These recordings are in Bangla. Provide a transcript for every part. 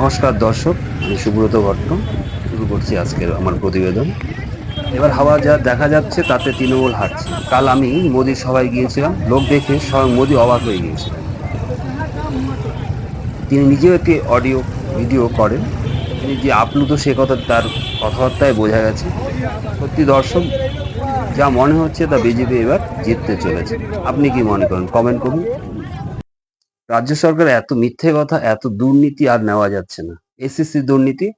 নমস্কার দর্শক, আমি সুব্রত ভট্ট। শুরু করছি আজকের আমার প্রতিবেদন। এবার হাওয়া যা দেখা যাচ্ছে তাতে তৃণমূল হারছে। কাল আমি মোদির সভায় গিয়েছিলাম, লোক দেখে স্বয়ং মোদি অবাক হয়ে গিয়েছিলেন। তিনি নিজেও একটি অডিও ভিডিও করেন। তিনি যে আপ্লুত সে কথা তার কথাবার্তায় বোঝা গেছে। সত্যি দর্শক, যা মনে হচ্ছে তা বিজেপি এবার জিততে চলেছে। আপনি কি মনে করেন? কমেন্ট করুন। রাজ্য সরকার এত মিথ্যে কথা, এত দুর্নীতি আর নেওয়া যাচ্ছে না। এসএসসি দুর্নীতি,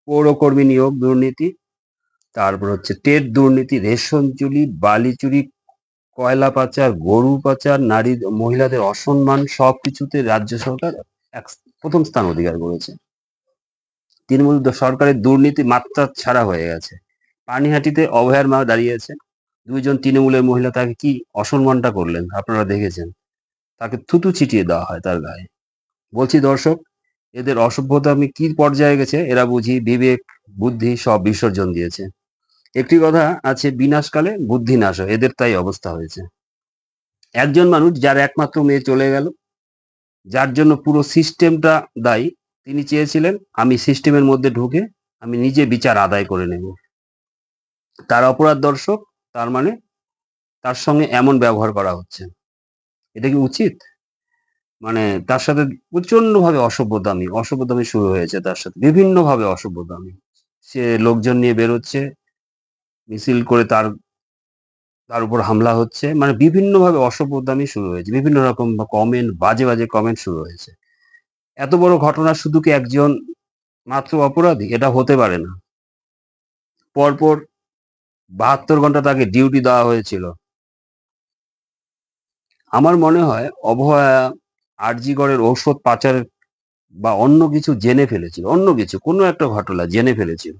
পৌরকর্মী নিয়োগ দুর্নীতি, তারপর হচ্ছে টেট দুর্নীতি, রেশন চুরি, বালি চুরি, কয়লা পাচার, গরু পাচার, নারী মহিলাদের অসম্মান, সবকিছুতে রাজ্য সরকার এক প্রথম স্থান অধিকার করেছে। তৃণমূল সরকারের দুর্নীতি মাত্রা ছাড়া হয়ে গেছে। পানিহাটিতে অভয়ার মা দাঁড়িয়েছে, দুইজন তৃণমূলের মহিলা তাকে কি অসম্মানটা করলেন আপনারা দেখেছেন। তাকে থুতু ছিটিয়ে দেওয়া হয় তার গায়ে। বলছি দর্শক, এদের অসভ্যতা আমি কি পর্যায়ে গেছে, এরা বুঝি বিবেক বুদ্ধি সব বিসর্জন দিয়েছে। একটি কথা আছে, বিনাশকালে বুদ্ধি নাশ হয়, এদের তাই অবস্থা হয়েছে। একজন মানুষ যার একমাত্র মেয়ে চলে গেল, যার জন্য পুরো সিস্টেমটা দায়ী, তিনি চেয়েছিলেন আমি সিস্টেমের মধ্যে ঢুকে আমি নিজে বিচার আদায় করে নেব। তার অপরাধ দর্শক, তার মানে তার সঙ্গে এমন ব্যবহার করা হচ্ছে, এটা কি উচিত? মানে তার সাথে প্রচন্ডভাবে অসভ্যতামি শুরু হয়েছে, তার সাথে বিভিন্নভাবে অসভ্যতামি। সে লোকজন নিয়ে বেরোচ্ছে, মিছিল করে তার তার উপর হামলা হচ্ছে, মানে বিভিন্নভাবে অসভ্যতামি শুরু হয়েছে, বিভিন্ন রকম কমেন্ট, বাজে বাজে কমেন্ট শুরু হয়েছে। এত বড় ঘটনা শুধু কি একজন মাত্র অপরাধী? এটা হতে পারে না। পরপর 72 ঘন্টা তাকে ডিউটি দেওয়া হয়েছিল। আমার মনে হয় অভয়া আরজিকরের ঔষধ পাচারের বা অন্য কিছু জেনে ফেলেছিল, অন্য কিছু কোনো একটা ঘটনা জেনে ফেলেছিল,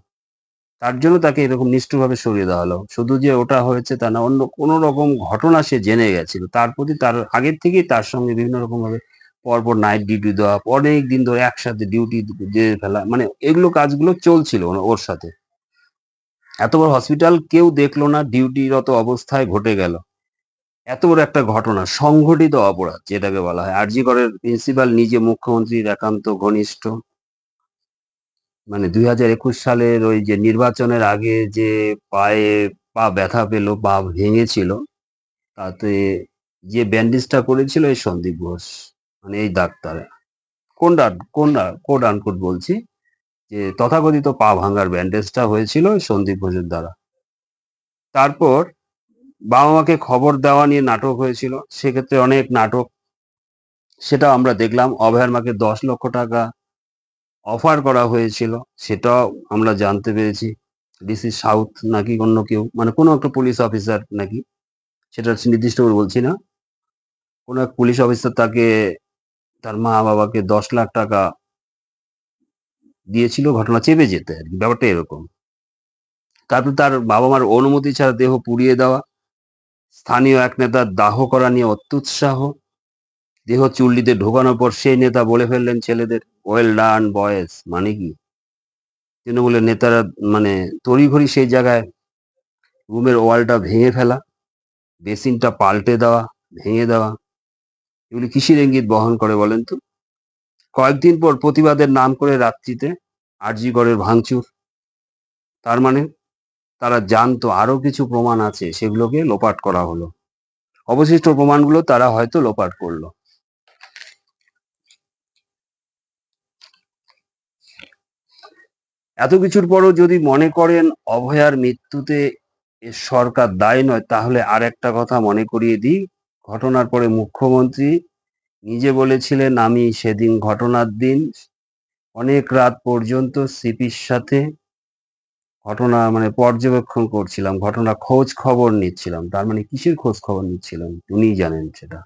তার জন্য তাকে এরকম নিষ্ঠুরভাবে সরিয়ে দেওয়া হলো। শুধু যে ওটা হয়েছে তা না, অন্য কোনো রকম ঘটনা সে জেনে গেছিল, তার প্রতি তার আগের থেকেই তার সঙ্গে বিভিন্ন রকম ভাবে পরপর নাইট ডিউটি দেওয়া, অনেক দিন ধরে একসাথে ডিউটি দিয়ে ফেলা, মানে এগুলো কাজগুলো চলছিল ওর সাথে। এত বড় হসপিটাল কেউ দেখলো না, ডিউটিরত অবস্থায় ঘটে গেল এত বড় একটা ঘটনা, সংঘটিত অপরাধ যেটাকে বলা হয়। আরজি করের প্রিন্সিপাল নিজে মুখ্যমন্ত্রীর একান্ত ঘনিষ্ঠ। মানে 2021 সালের ওই যে নির্বাচনের আগে যে পায়ে পা ব্যথা পেল, পা ভেঙেছিল, তাতে যে ব্যান্ডেজটা করেছিল এই সন্দীপ ঘোষ, মানে এই ডাক্তার। কোড আনকোড বলছি, যে তথাকথিত পা ভাঙার ব্যান্ডেজটা হয়েছিল ওই সন্দীপ ঘোষের দ্বারা। তারপর বাবা মাকে খবর দেওয়া নিয়ে নাটক হয়েছিল, সেক্ষেত্রে অনেক নাটক, সেটাও আমরা দেখলাম। অভয়ার মাকে 10 লক্ষ টাকা অফার করা হয়েছিল, সেটাও আমরা জানতে পেরেছি। ডিসি সাউথ নাকি অন্য কেউ, মানে কোনো একটা পুলিশ অফিসার নাকি, সেটা নির্দিষ্ট করে বলছি না, কোনো এক পুলিশ অফিসার তাকে, তার মা বাবাকে 10 লাখ টাকা দিয়েছিল ঘটনা চেপে যেতে আর কি, ব্যাপারটা এরকম। তারপর তার বাবা মার অনুমতি ছাড়া দেহ পুড়িয়ে দেওয়া, স্থানীয় এক নেতার দাহ করা নিয়ে অত্যুৎসাহ, দেহ চুল্লিতে ঢোকানোর পর সেই নেতা বলে ফেললেন ছেলেদের, ওয়েল ডান বয়েজ, মানে কি তৃণমূলের নেতারা মানে তড়িঘড়ি সেই জায়গায় রুমের ওয়ালটা ভেঙে ফেলা, বেসিনটা পাল্টে দেওয়া, ভেঙে দেওয়া, এগুলি কিসের ইঙ্গিত বহন করে বলেন তো? কয়েকদিন পর প্রতিবাদের নাম করে রাত্রিতে আরজি করের ভাঙচুর, তার মানে তারা জানতো আরো কিছু প্রমাণ আছে, সেগুলোকে লোপাট করা হলো। অবশিষ্ট প্রমাণগুলো তারা হয়তো লোপাট করলো। এত কিছুর পরও যদি মনে করেন অভয়ার মৃত্যুতে এ সরকার দায়ী নয়, তাহলে আর একটা কথা মনে করিয়ে দিই। ঘটনার পরে মুখ্যমন্ত্রী নিজে বলেছিলেন, আমি সেদিন ঘটনার দিন অনেক রাত পর্যন্ত সিপির সাথে ঘটনা মানে পর্যবেক্ষণ করছিলাম, ঘটনা খোঁজ খবর নিচ্ছিলাম। তার মানে কিসের খোঁজ খবর নিচ্ছিলেন উনিই জানেন সেটা।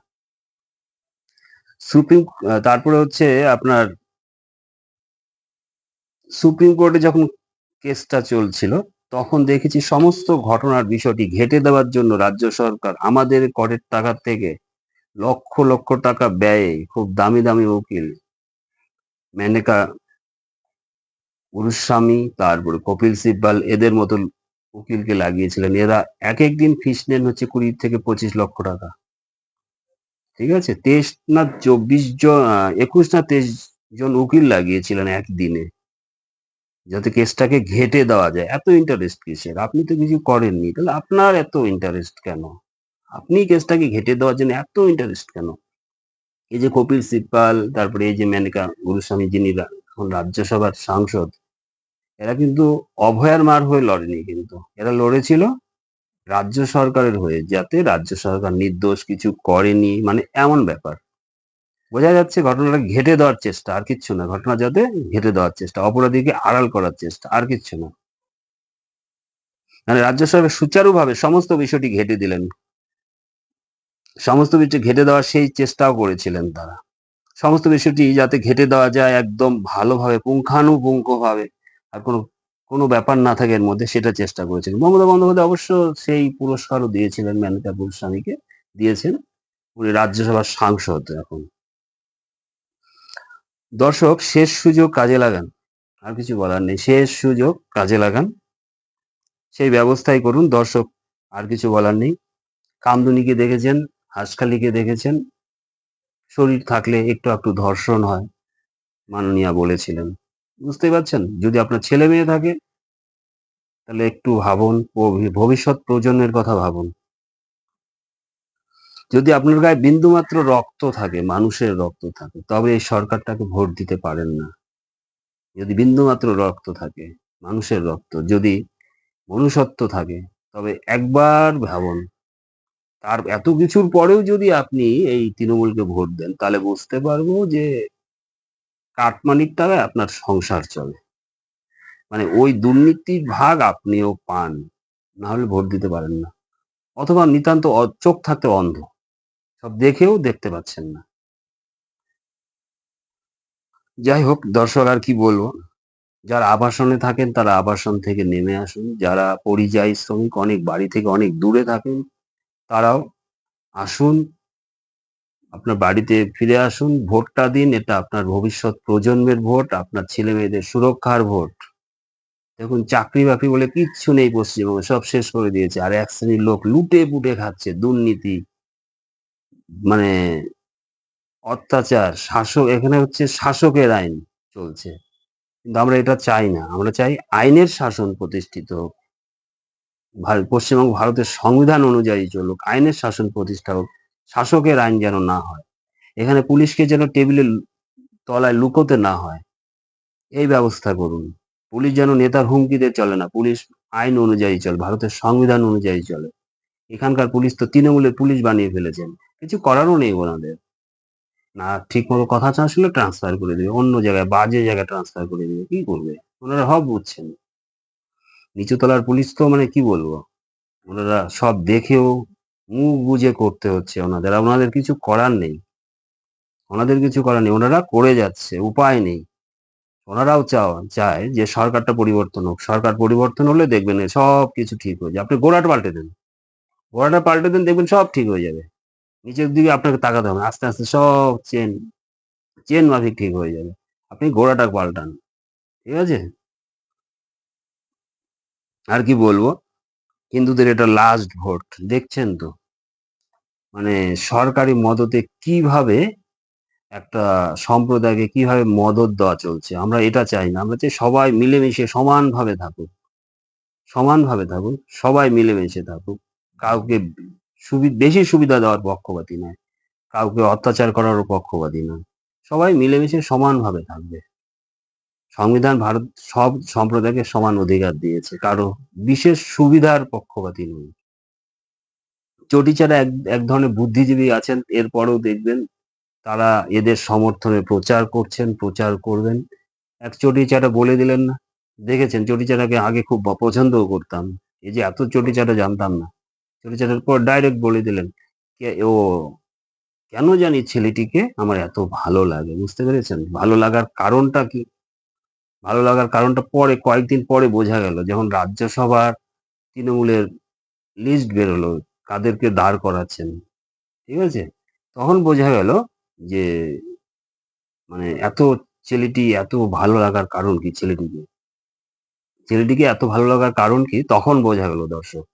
সুপ্রিম তারপরে হচ্ছে আপনার সুপ্রিম কোর্টে যখন কেসটা চলছিল, তখন দেখেছি সমস্ত ঘটনার বিষয়টি ঘেঁটে দেওয়ার জন্য রাজ্য সরকার আমাদের করের টাকা থেকে লক্ষ লক্ষ টাকা ব্যয়ে খুব দামি দামি উকিল, মেনকা গুরুস্বামী, তারপরে কপিল সিব্বাল, এদের মতো উকিলকে লাগিয়েছিলেন। এরা এক এক দিন ফিস নেন হচ্ছে 20 থেকে 25 লক্ষ টাকা। ঠিক আছে, 23 না 24 জন, 21 না 23 জন উকিল লাগিয়েছিলেন একদিনে, যাতে কেসটাকে ঘেঁটে দেওয়া যায়। এত ইন্টারেস্ট কিসের? আপনি তো কিছু করেননি। তাহলে আপনার এত ইন্টারেস্ট কেন? আপনি কেসটাকে ঘেঁটে দেওয়ার জন্য এত ইন্টারেস্ট কেন? এই যে কপিল সিব্বল, তারপরে এই যে মেনকা গুরুস্বামী, যিনি এখন রাজ্যসভার সাংসদ, এরা কিন্তু অভয়ার মার হয়ে লড়েনি কিন্তু। এরা লড়েছিল রাজ্য সরকারের হয়ে, যাতে রাজ্য সরকার নির্দোষ, কিছু করেনি, মানে এমন ব্যাপার। বোঝা যাচ্ছে ঘটনাটা ঘেঁটে দেওয়ার চেষ্টা, আর কিচ্ছু না। ঘটনা যাতে ঘেঁটে দেওয়ার চেষ্টা, অপরাধীকে আড়াল করার চেষ্টা, আর কিচ্ছু না। মানে রাজ্য সরকার সুচারুভাবে সমস্ত বিষয়টি ঘেঁটে দিলেন। সমস্ত বিষয় ঘেঁটে দেওয়ার সেই চেষ্টাও করেছিলেন তারা। সমস্ত বিষয়টি যাতে ঘেঁটে দেওয়া যায় একদম ভালোভাবে, পুঙ্খানুপুঙ্খভাবে, আর কোনো কোনো ব্যাপার না থাকে এর মধ্যে, সেটা চেষ্টা করেছিলেন। মমতা বন্দ্যোপাধ্যায় অবশ্য সেই পুরস্কারও দিয়েছিলেন, মেনকা গোস্বামীকে দিয়েছেন। উনি রাজ্যসভার সাংসদ এখন। দর্শক, শেষ সুযোগ কাজে লাগান। আর কিছু বলার নেই। শেষ সুযোগ কাজে লাগান। সেই ব্যবস্থাই করুন দর্শক। আর কিছু বলার নেই। কামদুনিকে দেখেছেন, হাঁসখালিকে দেখেছেন। শরীর থাকলে একটু একটু ধর্ষণ হয়, মাননীয়া বলেছিলেন। বুঝতেই পারছেন? যদি আপনার ছেলে মেয়ে থাকে, তাহলে একটু ভাবুন, ভবিষ্যৎ প্রজন্মের কথা ভাবুন। যদি আপনার গায়ে বিন্দুমাত্র রক্ত থাকে, মানুষের রক্ত থাকে, তবে এই সরকারটাকে ভোট দিতে পারেন না। যদি বিন্দুমাত্র রক্ত থাকে, মানুষের রক্ত, যদি মনুষ্যত্ব থাকে, তবে একবার ভাবুন। তার এত কিছুর পরেও যদি আপনি এই তৃণমূলকে ভোট দেন, তাহলে বুঝতে পারবো যে কাটমানির টাকায় আপনার সংসার চলে। মানে ওই দুর্নীতির ভাগ আপনিও পান, না হলে ভোট দিতে পারেন না। অথবা নিতান্ত চোখ থাকতে অন্ধ, সব দেখেও দেখতে পাচ্ছেন না। যাই হোক দর্শক, আর কি বলবো। যারা আবাসনে থাকেন, তারা আবাসন থেকে নেমে আসুন। যারা পরিযায়ী শ্রমিক, অনেক বাড়ি থেকে অনেক দূরে থাকেন, তারাও আসুন, আপনার বাড়িতে ফিরে আসুন, ভোটটা দিন। এটা আপনার ভবিষ্যৎ প্রজন্মের ভোট, আপনার ছেলে মেয়েদের সুরক্ষার ভোট। দেখুন, চাকরি বাকরি বলে কিচ্ছু নেই পশ্চিমবঙ্গে, সব শেষ করে দিয়েছে। আর এক শ্রেণীর লোক লুটে পুটে খাচ্ছে, দুর্নীতি, মানে অত্যাচার, শাসক, এখানে হচ্ছে শাসকের আইন চলছে। কিন্তু আমরা এটা চাই না। আমরা চাই আইনের শাসন প্রতিষ্ঠিত হোক। পশ্চিমবঙ্গ ভারতের সংবিধান অনুযায়ী চলুক, আইনের শাসন প্রতিষ্ঠা হোক, শাসকের আইন যেন না হয়। এখানে পুলিশকে যেন টেবিলের তলায় লুকোতে না হয়, এই ব্যবস্থা করুন। পুলিশ যেন নেতার হুমকিতে চলে না, পুলিশ আইন অনুযায়ী চলে, ভারতের সংবিধান অনুযায়ী চলে। এখানকার পুলিশ তো তৃণমূলের পুলিশ বানিয়ে ফেলেছেন, কিছু করারও নেই ওনাদের। না ঠিক মতো কথা শুনলে ট্রান্সফার করে দিবে অন্য জায়গায়, বাজে জায়গায় ট্রান্সফার করে দিবে। কি করবে? ওনারা সব বুঝছেন। নিচু তলার পুলিশ তো মানে কি বলবো, ওনারা সব দেখেও মুখ বুজে করতে হচ্ছে ওনাদের। আর ওনাদের কিছু করার নেই, ওনাদের কিছু করার নেই, ওনারা করে যাচ্ছে, উপায় নেই। ওনারাও চায় যে সরকারটা পরিবর্তন হোক। সরকার পরিবর্তন হলে দেখবেন সব কিছু ঠিক হয়ে যাবে। আপনি গোড়াটা পাল্টে দেন, গোড়াটা পাল্টে দেন, দেখবেন সব ঠিক হয়ে যাবে। নিচের দিকে আপনাকে তাকাতে হবে না, আস্তে আস্তে সব চেন চেন মাফিক ঠিক হয়ে যাবে। আপনি গোড়াটা পাল্টান, ঠিক আছে? আর কি বলবো, হিন্দুদের এটা লাস্ট ভোট, দেখছেন তো? মানে সরকারি মদতে কিভাবে একটা সম্প্রদায়কে কিভাবে মদত দেওয়া চলছে। আমরা এটা চাই না। আমরা চাই সবাই মিলেমিশে সমানভাবে থাকুক, সমানভাবে থাকুক, সবাই মিলেমিশে থাকুক। কাউকে বেশি সুবিধা দেওয়ার পক্ষপাতী নয়, কাউকে অত্যাচার করারও পক্ষপাতী নয়। সবাই মিলেমিশে সমানভাবে থাকবে। সংবিধান ভারত সব সম্প্রদায়কে সমান অধিকার দিয়েছে, কারো বিশেষ সুবিধার পক্ষপাতী নয়। চটিচারা এক এক ধরনের বুদ্ধিজীবী আছেন, এরপরেও দেখবেন তারা এদের সমর্থনে প্রচার করছেন, প্রচার করবেন। এক চটিচাটা বলে দিলেন না? দেখেছেন, চটিচাটাকে আগে খুব পছন্দও করতাম। এই যে এত চটিচাটা জানতাম না। চটিচাটার পর ডাইরেক্ট বলে দিলেন, ও কেন জানি ছেলেটিকে আমার এত ভালো লাগে। বুঝতে পেরেছেন? ভালো লাগার কারণটা কি? ভালো লাগার কারণটা পরে, কয়েকদিন পরে বোঝা গেল, যখন রাজ্যসভার তৃণমূলের লিস্ট বেরোলো কাদেরকে দাঁড় করাচ্ছেন, ঠিক আছে? তখন বোঝা গেল যে মানে ছেলেটি এত ভালো লাগার কারণ কি, ছেলেটিকে এত ভালো লাগার কারণ কি, তখন বোঝা গেল দর্শক।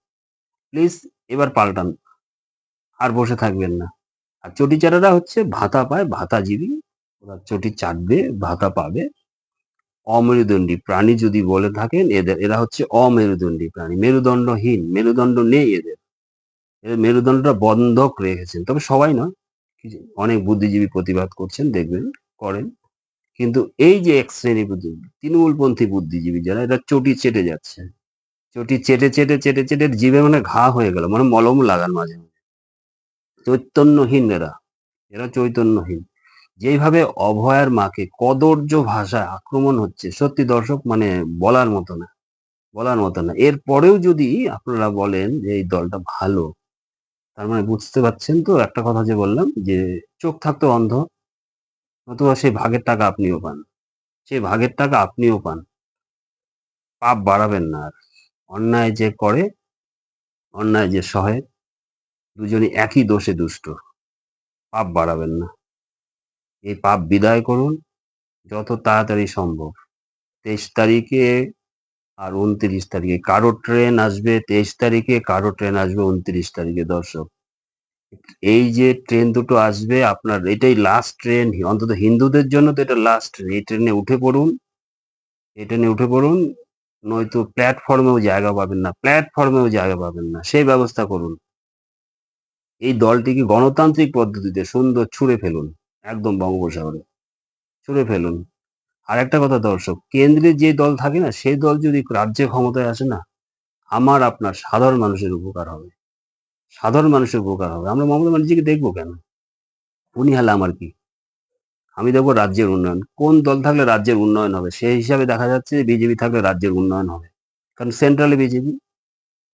প্লিজ এবার পাল্টান, আর বসে থাকবেন না। আর চটিচারারা হচ্ছে ভাতা পায়, ভাতাজীবী, ওরা চটি চাটবে, ভাতা পাবে। অমেরুদণ্ডী প্রাণী যদি বলে থাকেন এরা হচ্ছে অমেরুদণ্ডী প্রাণী, মেরুদণ্ডহীন, মেরুদণ্ড নেই এদের। এদের মেরুদণ্ডটা বন্ধক রেখেছেন, তবে সবাই নয়, অনেক বুদ্ধিজীবী প্রতিবাদ করছেন, দেখবেন, করেন। কিন্তু এই যে এক শ্রেণী বুদ্ধিজীবী, তৃণমূলপন্থী বুদ্ধিজীবী যারা, এরা চটি চেটে যাচ্ছে, চটি চেটে চেটে চেটে চেটে জিভে মানে ঘা হয়ে গেল, মানে মলম লাগান মাঝে মাঝে। চৈতন্যহীন এরা, এরা চৈতন্যহীন। যেইভাবে অভয়ার মাকে কদর্য ভাষায় আক্রমণ হচ্ছে, সত্যি দর্শক, মানে বলার মতো না, বলার মতো না। এরপরেও যদি আপনারা বলেন যে এই দলটা ভালো, তার মানে বুঝতে পারছেন তো একটা কথা যে বললাম, যে চোখ থাকতো অন্ধ, নতুবা সেই ভাগের টাকা আপনিও পান, সেই ভাগের টাকা আপনিও পান। পাপ বাড়াবেন না আর। অন্যায় যে করে, অন্যায় যে সহে, দুজনই একই দোষে দুষ্ট। পাপ বাড়াবেন না, এই পাপ বিদায় করুন যত তাড়াতাড়ি সম্ভব। 23 তারিখে আর 29 তারিখে কারো ট্রেন আসবে, 23 তারিখে কারো ট্রেন আসবে 29 তারিখে। দর্শক, এই যে ট্রেন দুটো আসবে, আপনার এটাই লাস্ট ট্রেন, অন্তত হিন্দুদের জন্য তো এটা লাস্ট ট্রেন। এই ট্রেনে উঠে পড়ুন, এই ট্রেনে উঠে পড়ুন, নয়তো প্ল্যাটফর্মেও জায়গা পাবেন না, প্ল্যাটফর্মেও জায়গা পাবেন না, সেই ব্যবস্থা করুন। এই দলটিকে গণতান্ত্রিক পদ্ধতিতে সুন্দর ছুঁড়ে ফেলুন, একদম বঙ্গোপসাগরে ছুঁড়ে ফেলুন। আর একটা কথা দর্শক, কেন্দ্রে যে দল থাকে না, সেই দল যদি রাজ্যে ক্ষমতায় আসে না, আমার আপনার সাধারণ মানুষের উপকার হবে, সাধারণ মানুষের উপকার হবে। আমরা মমতা ব্যানার্জিকে দেখবো কেন? উনি হলে আমার কি? আমি দেখবো রাজ্যের উন্নয়ন। কোন দল থাকলে রাজ্যের উন্নয়ন হবে? সেই হিসাবে দেখা যাচ্ছে বিজেপি থাকলে রাজ্যের উন্নয়ন হবে, কারণ সেন্ট্রালে বিজেপি,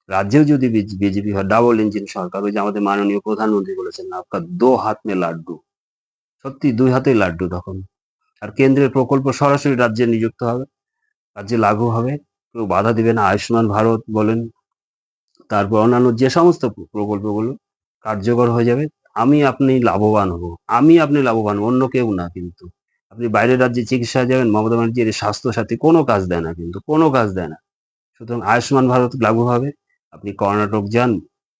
রাজ্যেও যদি বিজেপি হয়, ডাবল ইঞ্জিন সরকার। ওই যে আমাদের মাননীয় প্রধানমন্ত্রী বলেছেন, আপনার দো হাত মে লাড্ডু, সত্যি দুই হাতেই লাড্ডু তখন। আর কেন্দ্রের প্রকল্প সরাসরি রাজ্যে নিযুক্ত হবে, রাজ্যে লাগু হবে, কেউ বাধা দিবে না। আয়ুষ্মান ভারত বলেন, তারপর অন্যান্য যে সমস্ত প্রকল্পগুলো কার্যকর হয়ে যাবে, আমি আপনি লাভবান হব, আমি আপনি লাভবান হব, অন্য কেউ না। কিন্তু আপনি বাইরের রাজ্যে চিকিৎসা যাবেন, মমতা ব্যানার্জির স্বাস্থ্য সাথী কোনো কাজ দেয় না, কিন্তু কোনো কাজ দেয় না। সুতরাং আয়ুষ্মান ভারত লাগু হবে, আপনি কর্ণাটক যান,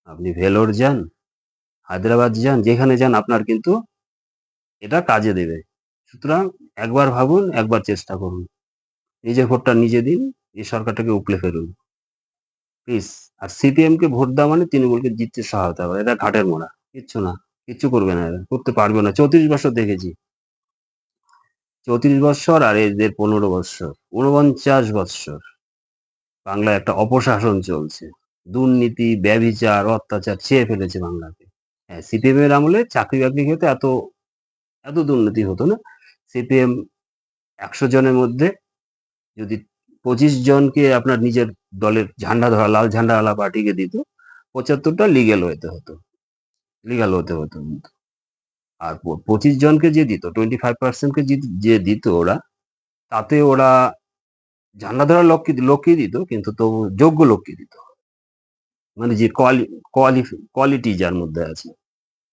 আপনি ভেলোর যান, হায়দ্রাবাদ যান, যেখানে যান আপনার কিন্তু এটা কাজে দেবে। সুতরাং একবার ভাবুন, একবার চেষ্টা করুন, নিজের ভোটটা নিজে দিন, এই সরকারটাকে উপড়ে ফেলুন প্লিজ। আর সিপিএম কে ভোট দেওয়া মানে তৃণমূলকে জিততে সহায়তা করে, এটা ঘাটের মোড়া, কিচ্ছু না, কিচ্ছু করবে না, এরা করতে পারবে না। 34 বছর দেখেছি, 34 বছর, আর এদের 15 বছর, 49 বছর বাংলায় একটা অপশাসন চলছে। দুর্নীতি, ব্যভিচার, অত্যাচার ছেয়ে ফেলেছে বাংলাকে। হ্যাঁ, সিপিএম এর আমলে চাকরি বাকরি খেতে এত এত দুর্নীতি হতো না। সিপিএম 100 জনের মধ্যে যদি 25 জনকে আপনার নিজের দলের ঝান্ডা ধরা, লাল ঝান্ডাওয়ালা পার্টিকে দিত, 75টা লিগ্যাল হতে হতো, লিগ্যাল হতে হতো কিন্তু। আর 25 জনকে যে দিত, 25% যে দিত ওরা, তাতে ওরা ঝান্ডা ধরার লোককে দিত, কিন্তু তবু যোগ্য লোককে দিত, মানে যে কোয়ালিটি যার মধ্যে আছে।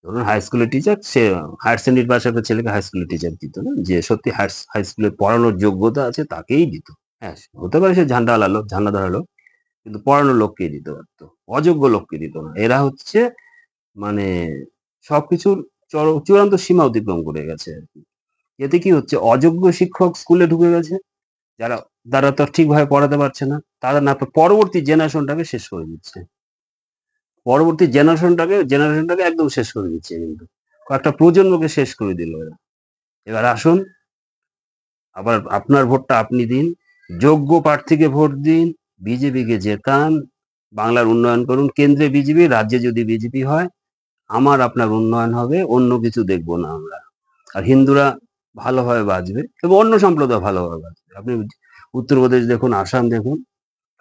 ধরুন হাই স্কুলের টিচার, সে হায়ার সেকেন্ডারি পাশে একটা ছেলেকে হাই স্কুলের টিচার দিত না, যে সত্যি হাই স্কুলে পড়ানোর যোগ্যতা আছে তাকেই দিত। হ্যাঁ, হতে পারে সে ঝান্ডাওয়ালা লোক, ঝান্ডা ধরা লোক, কিন্তু পড়ানোর লোককেই দিতে পারতো, অযোগ্য লোককে দিত না। এরা হচ্ছে মানে সবকিছুর চূড়ান্ত সীমা অতিক্রম করে গেছে আর কি। এতে কি হচ্ছে, অযোগ্য শিক্ষক স্কুলে ঢুকে গেছে, যারা তারা তো ঠিকভাবে পড়াতে পারছে না, তারা না পরবর্তী জেনারেশনটাকে শেষ করে দিচ্ছে, পরবর্তী জেনারেশনটাকে একদম শেষ করে দিচ্ছে, কিন্তু কয়েকটা প্রজন্মকে শেষ করে দিল এরা। এবার আসুন, আবার আপনার ভোটটা আপনি দিন, যোগ্য প্রার্থীকে ভোট দিন, বিজেপিকে জেতান, বাংলার উন্নয়ন করুন। কেন্দ্রে বিজেপি, রাজ্যে যদি বিজেপি হয়, আমার আপনার উন্নয়ন হবে, অন্য কিছু দেখবো না আমরা। আর হিন্দুরা ভালোভাবে বাঁচবে এবং অন্য সম্প্রদায় ভালোভাবে বাঁচবে। আপনি উত্তরপ্রদেশ দেখুন, আসাম দেখুন,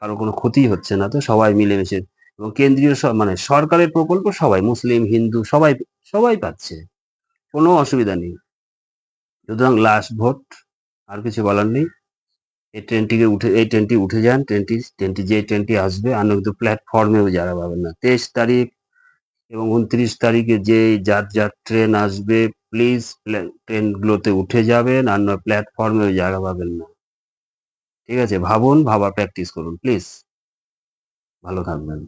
কারো কোনো ক্ষতি হচ্ছে না, তো সবাই মিলেমিশে, এবং কেন্দ্রীয় মানে সরকারের প্রকল্প সবাই, মুসলিম হিন্দু সবাই সবাই পাচ্ছে, কোনো অসুবিধা নেই। সুতরাং লাস্ট ভোট, আর কিছু বলার নেই। এই ট্রেনটি উঠে যান, ট্রেনটি আসবে, আর নয়তো প্ল্যাটফর্মেও জায়গা পাবেন না। 23 তারিখ এবং 29 তারিখে যে যার যার ট্রেন আসবে, প্লিজ ট্রেনগুলোতে উঠে যাবেন, আর নয় প্ল্যাটফর্মেও জায়গা পাবেন না। ঠিক আছে, ভাবুন, ভাবা প্র্যাকটিস করুন প্লিজ। ভালো থাকবেন।